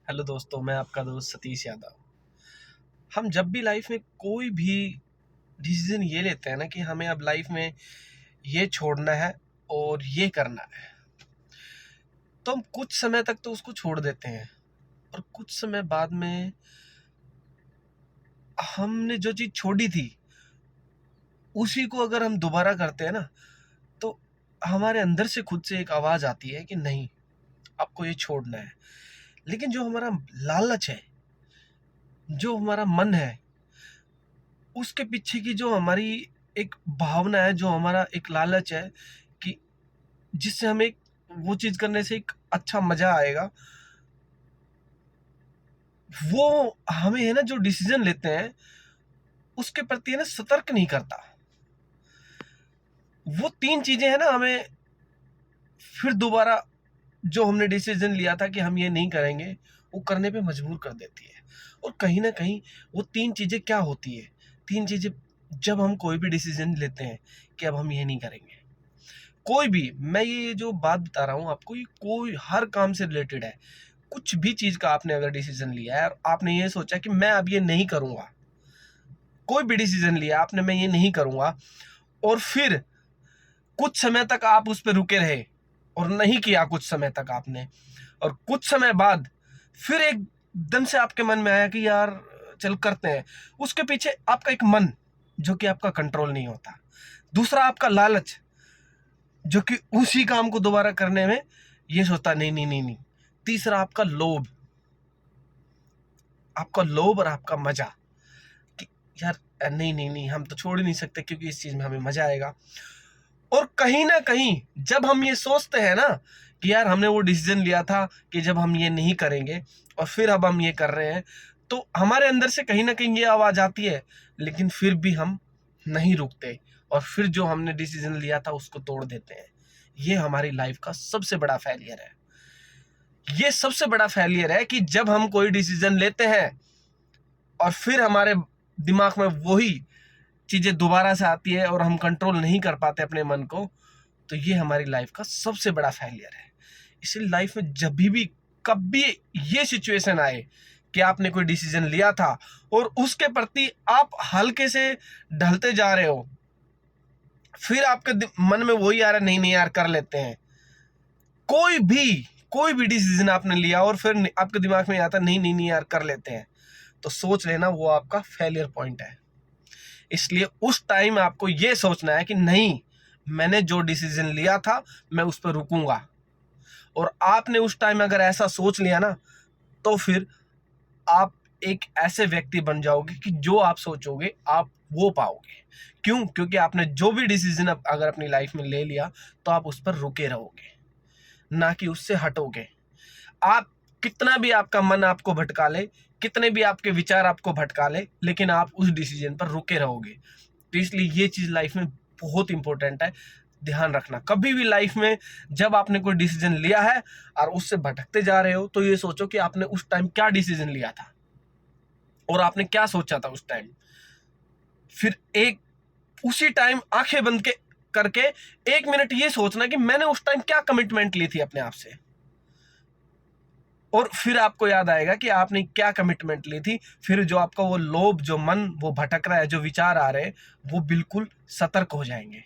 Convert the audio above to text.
Hello दोस्तों, मैं आपका दोस्त सतीश यादव। हम जब भी लाइफ में कोई भी डिसीजन ये लेते हैं ना कि हमें अब लाइफ में ये छोड़ना है और ये करना है, तो हम कुछ समय तक तो उसको छोड़ देते हैं और कुछ समय बाद में हमने जो चीज़ छोड़ी थी उसी को अगर हम दोबारा करते हैं ना, तो हमारे अंदर से खुद से एक आवाज़ आती है कि नहीं, आपको ये छोड़ना है। लेकिन जो हमारा लालच है, जो हमारा मन है, उसके पीछे की जो हमारी एक भावना है, जो हमारा एक लालच है कि जिससे हमें वो चीज़ करने से एक अच्छा मज़ा आएगा, वो हमें है ना जो डिसीजन लेते हैं उसके प्रति है ना सतर्क नहीं करता। वो 3 चीज़ें हैं ना, हमें फिर दोबारा जो हमने डिसीजन लिया था कि हम ये नहीं करेंगे, वो करने पे मजबूर कर देती है। और कहीं न कहीं वो 3 चीज़ें क्या होती है? 3 चीज़ें, जब हम कोई भी डिसीजन लेते हैं कि अब हम ये नहीं करेंगे। कोई भी, मैं ये जो बात बता रहा हूँ आपको, ये कोई हर काम से रिलेटेड है। कुछ भी चीज़ का आपने अगर डिसीजन लिया है और आपने ये सोचा कि मैं अब ये नहीं करूँगा, कोई भी डिसीजन लिया आपने, मैं ये नहीं करूँगा, और फिर कुछ समय तक आप उस पे रुके रहे और नहीं किया कुछ समय तक आपने, और कुछ समय बाद फिर एकदम से आपके मन में आया कि यार चल करते हैं। उसके पीछे आपका एक मन जो कि आपका कंट्रोल नहीं होता। दूसरा आपका लालच जो कि उसी काम को दोबारा करने में ये सोचता नहीं, नहीं, नहीं, नहीं। तीसरा आपका लोभ, और आपका मजा कि यार नहीं, नहीं, नहीं, हम तो छोड़ ही नहीं सकते क्योंकि इस चीज में हमें मजा आएगा। और कहीं ना कहीं जब हम ये सोचते हैं ना कि यार हमने वो डिसीजन लिया था कि जब हम ये नहीं करेंगे और फिर अब हम ये कर रहे हैं, तो हमारे अंदर से कहीं ना कहीं ये आवाज आती है, लेकिन फिर भी हम नहीं रुकते और फिर जो हमने डिसीजन लिया था उसको तोड़ देते हैं। ये हमारी लाइफ का सबसे बड़ा फेलियर है। ये सबसे बड़ा फेलियर है कि जब हम कोई डिसीजन लेते हैं और फिर हमारे दिमाग में वही चीजें दोबारा से आती है और हम कंट्रोल नहीं कर पाते अपने मन को, तो ये हमारी लाइफ का सबसे बड़ा फेलियर है। इसलिए लाइफ में जब भी कभी ये सिचुएशन आए कि आपने कोई डिसीजन लिया था और उसके प्रति आप हल्के से ढलते जा रहे हो, फिर आपके मन में वही आ रहा है नहीं, नहीं यार कर लेते हैं, कोई भी डिसीजन आपने लिया और फिर आपके दिमाग में आता नहीं, नहीं, नहीं यार कर लेते हैं, तो सोच लेना वो आपका फेलियर पॉइंट है। इसलिए उस टाइम आपको ये सोचना है कि नहीं, मैंने जो डिसीजन लिया था मैं उस पर रुकूंगा। और आपने उस टाइम अगर ऐसा सोच लिया ना, तो फिर आप एक ऐसे व्यक्ति बन जाओगे कि जो आप सोचोगे आप वो पाओगे। क्यों? क्योंकि आपने जो भी डिसीजन अगर अपनी लाइफ में ले लिया तो आप उस पर रुके रहोगे, ना कि उससे हटोगे। आप कितना भी आपका मन आपको भटका ले, कितने भी आपके विचार आपको भटका ले, लेकिन आप उस डिसीजन पर रुके रहोगे। तो इसलिए ये चीज लाइफ में बहुत इंपॉर्टेंट है, ध्यान रखना। कभी भी लाइफ में जब आपने कोई डिसीजन लिया है और उससे भटकते जा रहे हो, तो ये सोचो कि आपने उस टाइम क्या डिसीजन लिया था और आपने क्या सोचा था उस टाइम। फिर एक उसी टाइम आंखें बंद के करके 1 मिनट ये सोचना कि मैंने उस टाइम क्या कमिटमेंट ली थी अपने आप से, और फिर आपको याद आएगा कि आपने क्या कमिटमेंट ली थी। फिर जो आपका वो लोभ, जो मन वो भटक रहा है, जो विचार आ रहे हैं, वो बिल्कुल सतर्क हो जाएंगे।